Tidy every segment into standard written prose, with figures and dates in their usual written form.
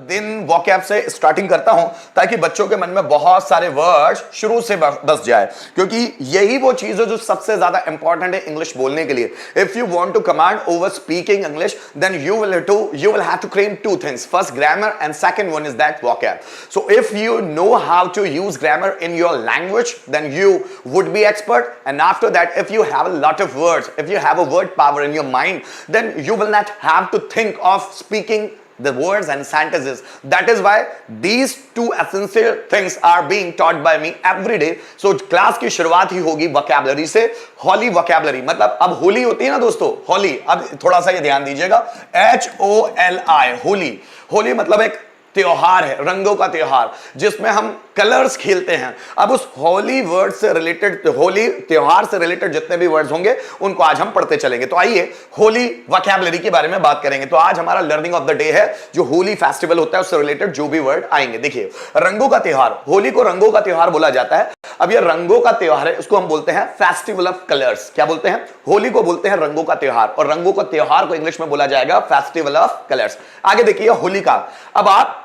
दिन वोकैब से स्टार्टिंग करता हूं ताकि बच्चों के मन में बहुत सारे वर्ड्स शुरू से बस जाए, क्योंकि यही वो चीज है जो सबसे ज्यादा इंपॉर्टेंट है इंग्लिश बोलने के लिए। If you want to command over speaking English then you will have to claim two things: first grammar and second one is that vocab. So if you know how to use grammar in your language then you would be expert, and after that if you have a lot of words, if you have a word power in your mind, then you will not have to think of speaking the words and sentences. That is why these two essential things are being taught by me every day. So class की शुरुआत ही होगी vocabulary से। Holi vocabulary मतलब अब होली होती है ना दोस्तों, होली, अब थोड़ा सा ये ध्यान दीजिएगा, HOLI, होली। होली मतलब एक त्योहार है, रंगों का त्योहार, जिसमें हम कलर्स खेलते हैं। अब उस होली वर्ड से रिलेटेड, होली त्योहार से रिलेटेड जितने भी वर्ड्स होंगे उनको आज हम पढ़ते चलेंगे। तो आइए होली वोकैबुलरी के बारे में बात करेंगे। तो आज हमारा लर्निंग ऑफ द डे है जो होली फेस्टिवल होता है उससे रिलेटेड जो भी वर्ड आएंगे। देखिए, रंगों का त्योहार, होली को रंगों का त्योहार बोला जाता है। अब ये रंगों का त्योहार है, उसको हम बोलते हैं फेस्टिवल ऑफ कलर्स। क्या बोलते हैं? होली को बोलते हैं रंगों का त्योहार, और रंगों का त्योहार को इंग्लिश में बोला जाएगा फेस्टिवल ऑफ कलर्स। आगे देखिए होलिका। अब आप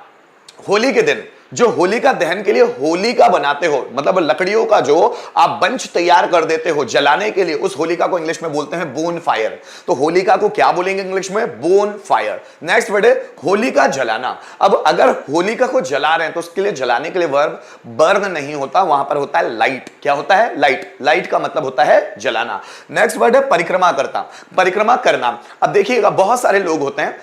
होली के दिन जो होलिका दहन के लिए होलिका बनाते हो, मतलब लकड़ियों का जो आप बंच तैयार कर देते हो जलाने के लिए, उस होलिका को इंग्लिश में बोलते हैं बोन फायर। तो होलिका को क्या बोलेंगे इंग्लिश में? Bone fire. नेक्स्ट वर्ड है होलिका जलाना। अब अगर होलिका को जला रहे हैं तो उसके लिए जलाने के लिए वर्ब बर्न नहीं होता, वहां पर होता है लाइट। क्या होता है? लाइट। लाइट का मतलब होता है जलाना। नेक्स्ट वर्ड है परिक्रमा करता, परिक्रमा करना। अब देखिएगा, बहुत सारे लोग होते हैं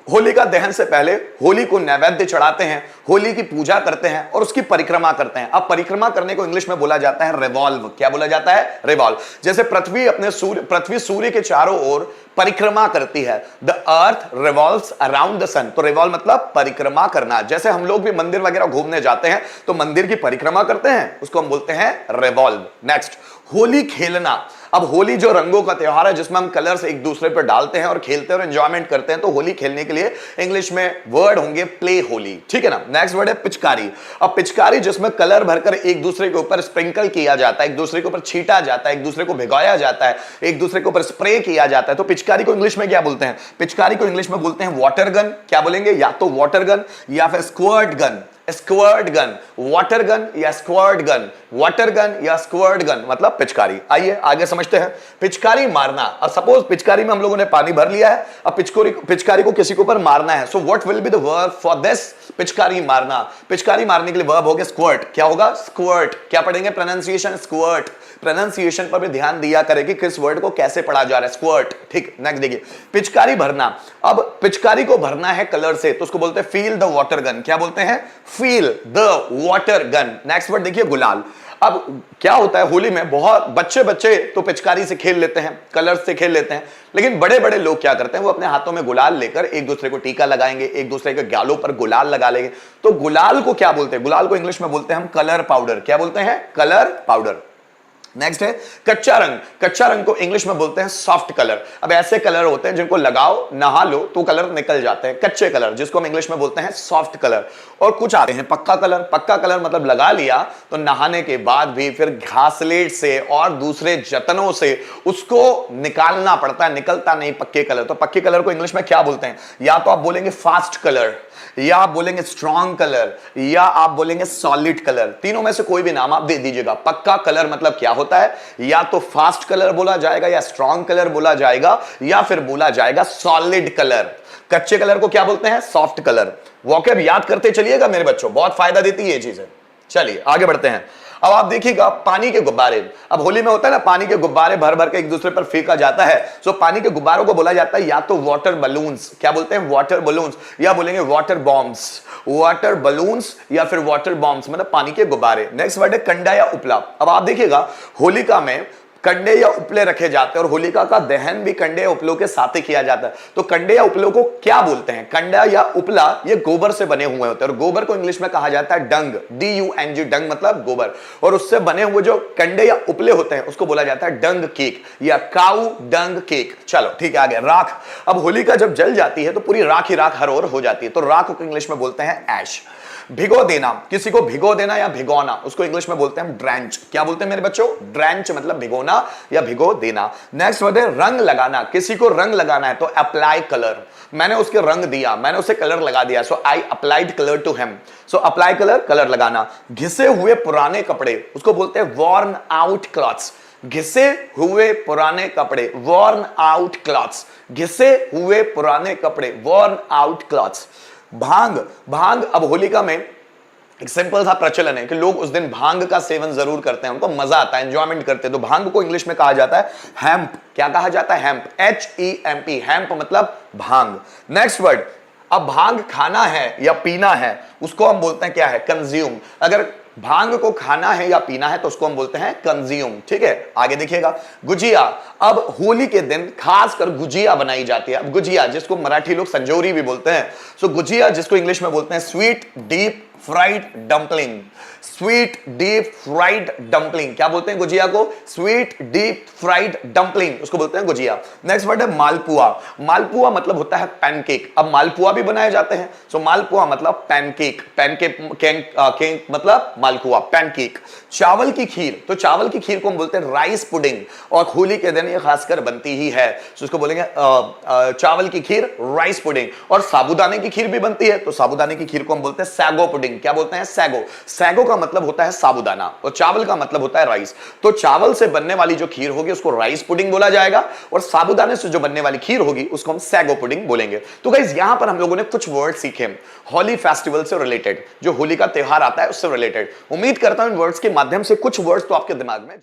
होलिका दहन से पहले होली को नैवेद्य चढ़ाते हैं, होली की पूजा करते हैं और उसकी परिक्रमा करते हैं। अब परिक्रमा करने को इंग्लिश में बोला जाता है रिवॉल्व। क्या बोला जाता है? रिवॉल्व। जैसे पृथ्वी सूर्य के चारों ओर परिक्रमा करती है, the earth revolves around the sun. तो रिवॉल्व मतलब परिक्रमा करना। जैसे हम लोग भी मंदिर वगैरह घूमने जाते हैं तो मंदिर की परिक्रमा करते हैं, उसको हम बोलते हैं रिवॉल्व। नेक्स्ट, होली खेलना। अब होली जो रंगों का त्योहार है जिसमें हम कलर्स एक दूसरे पर डालते हैं और खेलते हैं और एंजॉयमेंट करते हैं, तो होली खेलने के लिए इंग्लिश में वर्ड होंगे प्ले होली। ठीक है ना? नेक्स्ट वर्ड है पिचकारी। अब पिचकारी जिसमें कलर भरकर एक दूसरे के ऊपर स्प्रिंकल किया जाता है, एक दूसरे के ऊपर छीटा जाता है, एक दूसरे को भिगोया जाता है, एक दूसरे के ऊपर स्प्रे किया जाता है। तो पिचकारी को इंग्लिश में क्या बोलते हैं? पिचकारी को इंग्लिश में बोलते हैं वाटर गन। क्या बोलेंगे? या तो वाटर गन या फिर squirt gun. Squirt gun, water gun या स्क्वर्ट गन, वाटर गन या स्क्वर्ट गन मतलब पिचकारी। आइए आगे समझते हैं। पिचकारी मारना। अब सपोज पिचकारी में हम लोगों ने पानी भर लिया है, अब पिचकारी को किसी के ऊपर मारना है। So what will be the verb for this? पिचकारी मारना। पिचकारी मारने के लिए वर्ब होगा स्क्वर्ट। क्या होगा? स्क्वर्ट। क्या पढ़ेंगे? Pronunciation squirt. प्रोनाउंसिएशन पर भी ध्यान दिया करें कि किस वर्ड को कैसे पढ़ा जा रहा है, स्क्वर्ट। ठीक, नेक्स्ट देखिए, पिचकारी भरना। अब पिचकारी को भरना है कलर से तो उसको बोलते हैं फील द वाटर गन। क्या बोलते हैं? Feel the water gun. Next word देखिए गुलाल। अब क्या होता है होली में, बहुत बच्चे तो पिचकारी से खेल लेते हैं, कलर से खेल लेते हैं, लेकिन बड़े बड़े लोग क्या करते हैं, वो अपने हाथों में गुलाल लेकर एक दूसरे को टीका लगाएंगे, एक दूसरे के गालों पर गुलाल लगा लेंगे। तो गुलाल को क्या बोलते हैं? गुलाल को इंग्लिश में बोलते हैं हम कलर पाउडर। क्या बोलते हैं? Colour powder. नेक्स्ट है कच्चा रंग। कच्चा रंग को इंग्लिश में बोलते हैं सॉफ्ट कलर। अब ऐसे कलर होते हैं जिनको लगाओ, नहा लो तो कलर निकल जाते हैं, कच्चे कलर, जिसको हम इंग्लिश में बोलते हैं सॉफ्ट कलर। और कुछ आते हैं पक्का कलर। पक्का कलर मतलब लगा लिया तो नहाने के बाद भी फिर घासलेट से और दूसरे जतनों से उसको निकालना पड़ता है, निकलता नहीं पक्के कलर। तो पक्के कलर को इंग्लिश में क्या बोलते हैं? या तो आप बोलेंगे फास्ट कलर, या आप बोलेंगे स्ट्रॉन्ग कलर, या आप बोलेंगे सॉलिड कलर। तीनों में से कोई भी नाम आप दे दीजिएगा। पक्का कलर मतलब क्या होता है? या तो फास्ट कलर बोला जाएगा, या स्ट्रॉन्ग कलर बोला जाएगा, या फिर बोला जाएगा सॉलिड कलर। कच्चे कलर को क्या बोलते हैं? Soft colour. वोकैब याद करते चलिएगा मेरे बच्चों, बहुत फायदा देती है ये चीजें। चलिए आगे बढ़ते हैं। अब आप देखिएगा पानी के गुब्बारे। अब होली में होता है ना, पानी के गुब्बारे भर भर के एक दूसरे पर फेंका जाता है। सो पानी के गुब्बारों को बोला जाता है या तो वाटर बलून्स। क्या बोलते हैं? Water balloons. या बोलेंगे वाटर बॉम्ब्स। वाटर बलून्स या फिर वाटर बॉम्ब्स मतलब पानी के गुब्बारे। नेक्स्ट वर्ड है कंडा या उपला। अब आप देखिएगा होलिका में कंडे या उपले रखे जाते हैं और होलिका का दहन भी कंडे या उपलों के साथ ही किया जाता है। तो कंडे या उपलों को क्या बोलते हैं? कंडा या उपला ये गोबर से बने हुए होते हैं, और गोबर को इंग्लिश में कहा जाता है डंग। DUNG, डंग मतलब गोबर। और उससे बने हुए जो कंडे या उपले होते हैं उसको बोला जाता है डंग केक या काऊ डंग केक। चलो ठीक है आगे। राख। अब होलिका जब जल जाती है तो पूरी राख ही राख हर ओर हो जाती है, तो राख को इंग्लिश में बोलते हैं ऐश। भिगो देना, किसी को भिगो देना या भिगोना, उसको इंग्लिश में बोलते हैं ड्रेंच। क्या बोलते हैं मेरे बच्चों? ड्रेंच मतलब भिगोना भिगोना या भिगो देना। नेक्स्ट वर्ड है रंग लगाना, किसी को रंग लगाना है तो अप्लाई कलर, मैंने उसके रंग दिया, मैंने उसे कलर लगा दिया, so I applied colour to him. So apply colour, colour लगाना। घिसे हुए पुराने कपड़े, उसको बोलते हैं वॉर्न आउट क्लॉथ्स, घिसे हुए पुराने कपड़े, वॉर्न आउट क्लॉथ्स, घिसे हुए पुराने कपड़े, वॉर्न आउट क्लॉथ्स। भांग, भांग अब होलिका में एक सिंपल सा प्रचलन है कि लोग उस दिन भांग का सेवन जरूर करते हैं, उनको मजा आता है, एंजॉयमेंट करते हैं, तो भांग को इंग्लिश में कहा जाता है हैम्प। क्या कहा जाता है? हैम्प, HEMP, हैम्प मतलब भांग। नेक्स्ट वर्ड, अब भांग खाना है या पीना है उसको हम बोलते हैं क्या है? कंज्यूम। अगर भांग को खाना है या पीना है तो उसको हम बोलते हैं कंज्यूम। ठीक है, आगे देखिएगा। गुजिया, अब होली के दिन खासकर गुजिया बनाई जाती है। अब गुजिया जिसको मराठी लोग संजोरी भी बोलते हैं, सो गुजिया जिसको इंग्लिश में बोलते हैं sweet deep fried dumpling, sweet deep fried dumpling. क्या बोलते हैं गुजिया को? स्वीट डीप फ्राइड डंपलिंग, उसको बोलते हैं गुजिया। नेक्स्ट वर्ड है मालपुआ। मालपुआ मतलब होता है पैनकेक। अब मालपुआ भी बनाए जाते हैं, सो मालपुआ मतलब पैनकेक, पैनकेक मतलब मालपुआ, पैनकेक। चावल की खीर, तो चावल की खीर को हम बोलते हैं राइस पुडिंग, और होली के दिन ये खासकर बनती ही है, तो उसको बोलेंगे चावल की खीर, राइस पुडिंग। और साबूदाने की खीर भी बनती है, तो साबूदाने की खीर को हम बोलते हैं सैगो पुडिंग। क्या बोलते हैं? सैगो। सैगो का मतलब होता है साबूदाना और चावल का मतलब होता है राइस। तो चावल से बनने वाली जो खीर होगी उसको राइस पुडिंग बोला जाएगा, और साबूदाने से जो बनने वाली खीर होगी उसको हम सैगो पुडिंग बोलेंगे। तो गाइस यहां पर हम लोगों ने कुछ वर्ड सीखे होली फेस्टिवल से रिलेटेड, जो होली का त्योहार आता है उससे रिलेटेड। उम्मीद करता हूं इन वर्ड्स के माध्यम से कुछ वर्ड्स तो आपके दिमाग में